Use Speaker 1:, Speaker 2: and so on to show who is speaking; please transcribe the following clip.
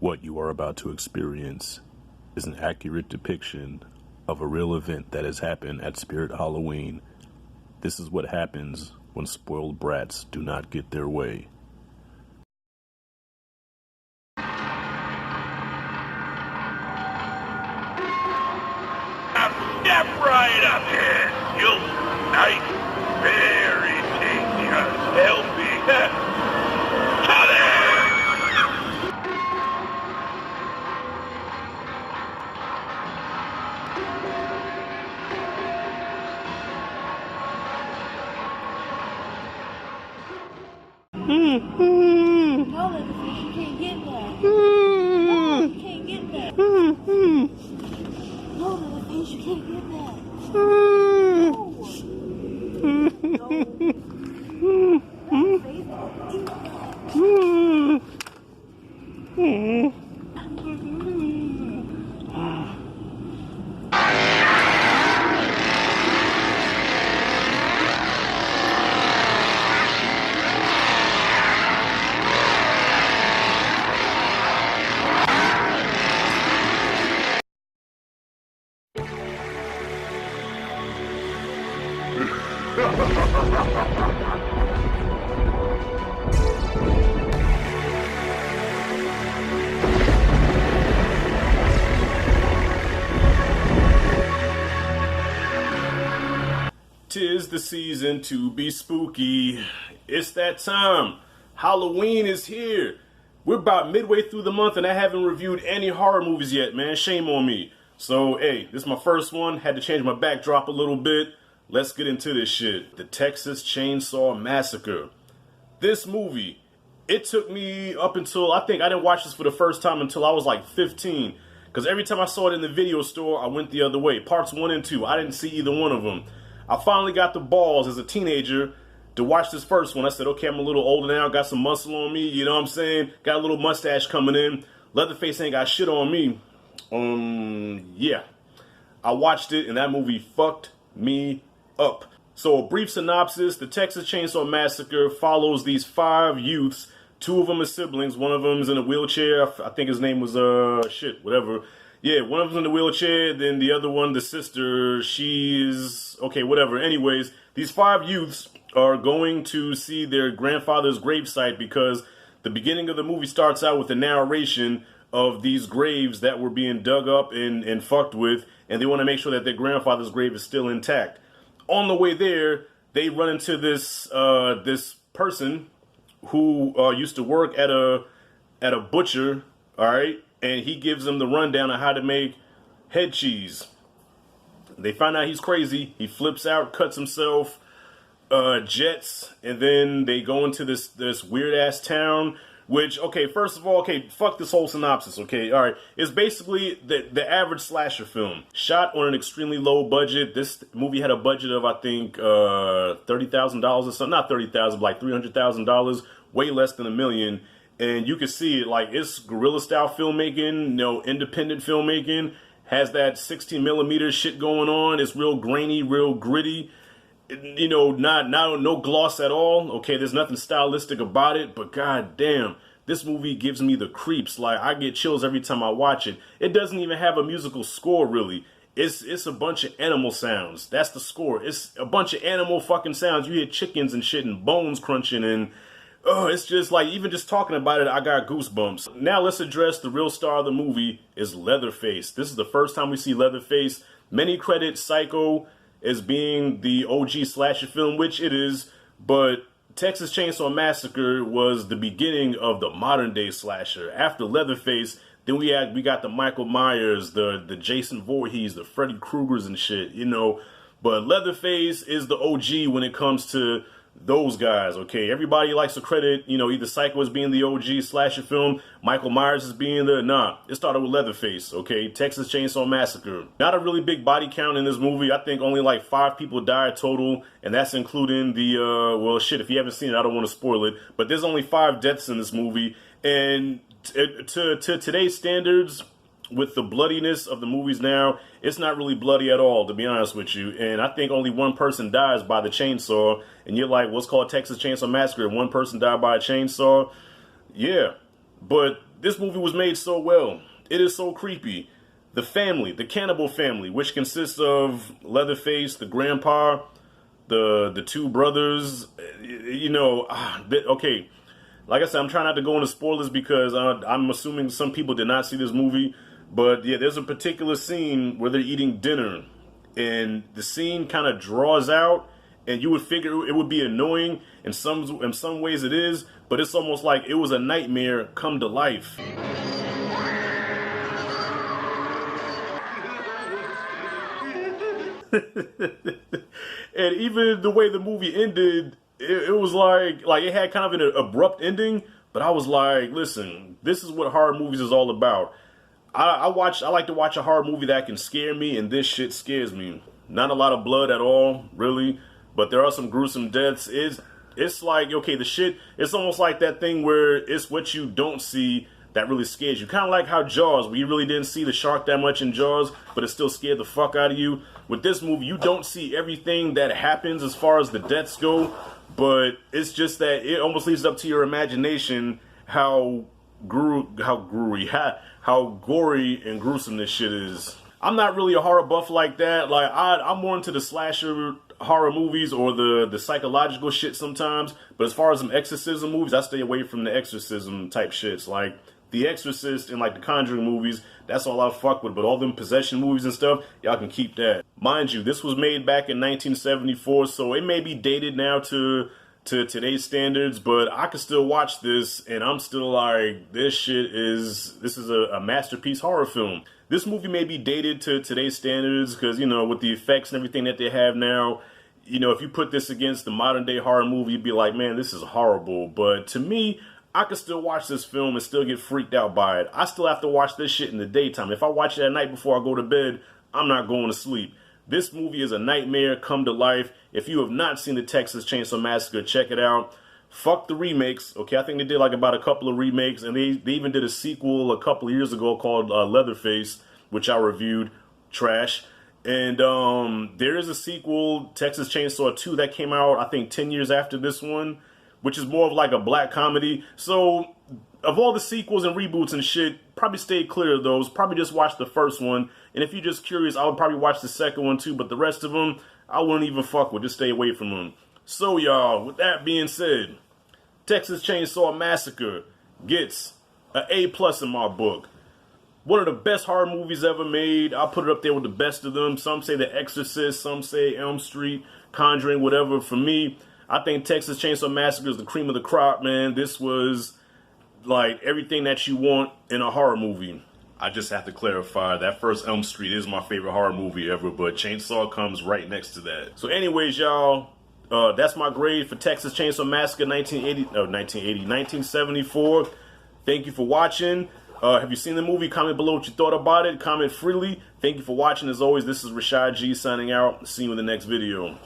Speaker 1: What you are about to experience is an accurate depiction of a real event that has happened at Spirit Halloween. This is what happens when spoiled brats do not get their way.
Speaker 2: Step right up here. You'll nice, very dangerous. Help me. Come here.
Speaker 3: No, Leatherface, you can't get that. No, you can't get that. No, Leatherface, you can't get that. No. Leatherface, eat that.
Speaker 1: Tis the season to be spooky. It's that time. Halloween is here. We're about midway through the month and I haven't reviewed any horror movies yet, man. Shame on me. So, hey, this is my first one. Had to change my backdrop a little bit. Let's get into this shit. The Texas Chainsaw Massacre. This movie, it took me up until, I think I didn't watch this for the first time until I was like 15. Because every time I saw it in the video store, I went the other way. Parts 1 and 2, I didn't see either one of them. I finally got the balls as a teenager to watch this first one. I said, okay, I'm a little older now, got some muscle on me, you know what I'm saying? Got a little mustache coming in. Leatherface ain't got shit on me. Yeah. I watched it and that movie fucked me up. So a brief synopsis, the Texas Chainsaw Massacre follows these 5 youths. 2 of them are siblings, one of them is in a wheelchair. I think his name was, whatever. Yeah, one of them's in the wheelchair, then the other one, the sister, she's, okay, whatever. Anyways, these 5 youths are going to see their grandfather's gravesite because the beginning of the movie starts out with a narration of these graves that were being dug up and fucked with, and they want to make sure that their grandfather's grave is still intact. On the way there, they run into this this person who used to work at a butcher, all right? And he gives them the rundown on how to make head cheese. They find out he's crazy. He flips out, cuts himself, jets, and then they go into this weird-ass town, which, okay, first of all, okay, fuck this whole synopsis, okay? All right, it's basically the average slasher film. Shot on an extremely low budget. This movie had a budget of, I think, $30,000 or something. Not $30,000, but like $300,000, way less than $1 million. And you can see it, like, it's guerrilla-style filmmaking, you know, independent filmmaking, has that 16mm shit going on. It's real grainy, real gritty, you know, no gloss at all. Okay, there's nothing stylistic about it, but goddamn, this movie gives me the creeps. Like, I get chills every time I watch it. It doesn't even have a musical score, really. It's a bunch of animal sounds. That's the score. It's a bunch of animal fucking sounds. You hear chickens and shit and bones crunching and... oh, it's just like, even just talking about it, I got goosebumps. Now let's address the real star of the movie is Leatherface. This is the first time we see Leatherface. Many credit Psycho as being the OG slasher film, which it is, but Texas Chainsaw Massacre was the beginning of the modern day slasher. After Leatherface, then we got the Michael Myers, the Jason Voorhees, the Freddy Kruegers and shit, you know. But Leatherface is the OG when it comes to those guys, okay? Everybody likes to credit, you know, either Psycho as being the OG slasher film, Michael Myers as being the... Nah, it started with Leatherface, okay? Texas Chainsaw Massacre. Not a really big body count in this movie. I think only like 5 people died total, and that's including the, well, shit, if you haven't seen it, I don't want to spoil it, but there's only 5 deaths in this movie, and to today's standards, with the bloodiness of the movies now, it's not really bloody at all, to be honest with you. And I think only 1 person dies by the chainsaw. And you're like, what's called Texas Chainsaw Massacre? 1 person died by a chainsaw? Yeah. But this movie was made so well. It is so creepy. The family, the cannibal family, which consists of Leatherface, the grandpa, the two brothers, you know, okay. Like I said, I'm trying not to go into spoilers because I'm assuming some people did not see this movie. But yeah, there's a particular scene where they're eating dinner, and the scene kind of draws out, and you would figure it would be annoying. In some ways it is, but it's almost like it was a nightmare come to life. And even the way the movie ended, it was like it had kind of an abrupt ending, but I was like, listen, this is what horror movies is all about. I like to watch a horror movie that can scare me, and this shit scares me. Not a lot of blood at all, really, but there are some gruesome deaths. It's like, okay, the shit, it's almost like that thing where it's what you don't see that really scares you. Kind of like how Jaws, where you really didn't see the shark that much in Jaws, but it still scared the fuck out of you. With this movie, you don't see everything that happens as far as the deaths go, but it's just that it almost leaves up to your imagination how gory and gruesome this shit is. I'm not really a horror buff like that. Like I'm more into the slasher horror movies or the psychological shit sometimes. But as far as some exorcism movies, I stay away from the exorcism type shits. Like The Exorcist and like the Conjuring movies, that's all I fuck with. But all them possession movies and stuff, y'all can keep that. Mind you, this was made back in 1974, so it may be dated now to today's standards, but I can still watch this and I'm still like, this is a masterpiece horror film. This movie may be dated to today's standards because, you know, with the effects and everything that they have now, you know, if you put this against the modern day horror movie, you'd be like, man, this is horrible. But to me, I can still watch this film and still get freaked out by it. I still have to watch this shit in the daytime. If I watch it at night before I go to bed, I'm not going to sleep. This movie is a nightmare come to life. If you have not seen the Texas Chainsaw Massacre, check it out. Fuck the remakes, okay? I think they did like about a couple of remakes, and they even did a sequel a couple of years ago called Leatherface, which I reviewed. Trash. And there is a sequel, Texas Chainsaw 2, that came out, I think, 10 years after this one, which is more of like a black comedy. So, of all the sequels and reboots and shit, probably stay clear of those. Probably just watch the first one. And if you're just curious, I would probably watch the second one too. But the rest of them, I wouldn't even fuck with. Just stay away from them. So, y'all, with that being said, Texas Chainsaw Massacre gets an A+ in my book. One of the best horror movies ever made. I'll put it up there with the best of them. Some say The Exorcist, some say Elm Street, Conjuring, whatever. For me, I think Texas Chainsaw Massacre is the cream of the crop, man. This was like everything that you want in a horror movie. I just have to clarify, that first Elm Street is my favorite horror movie ever, but Chainsaw comes right next to that. So anyways, y'all, that's my grade for Texas Chainsaw Massacre 1974. Thank you for watching. Have you seen the movie? Comment below what you thought about it. Comment freely. Thank you for watching. As always, this is Rashad G signing out. See you in the next video.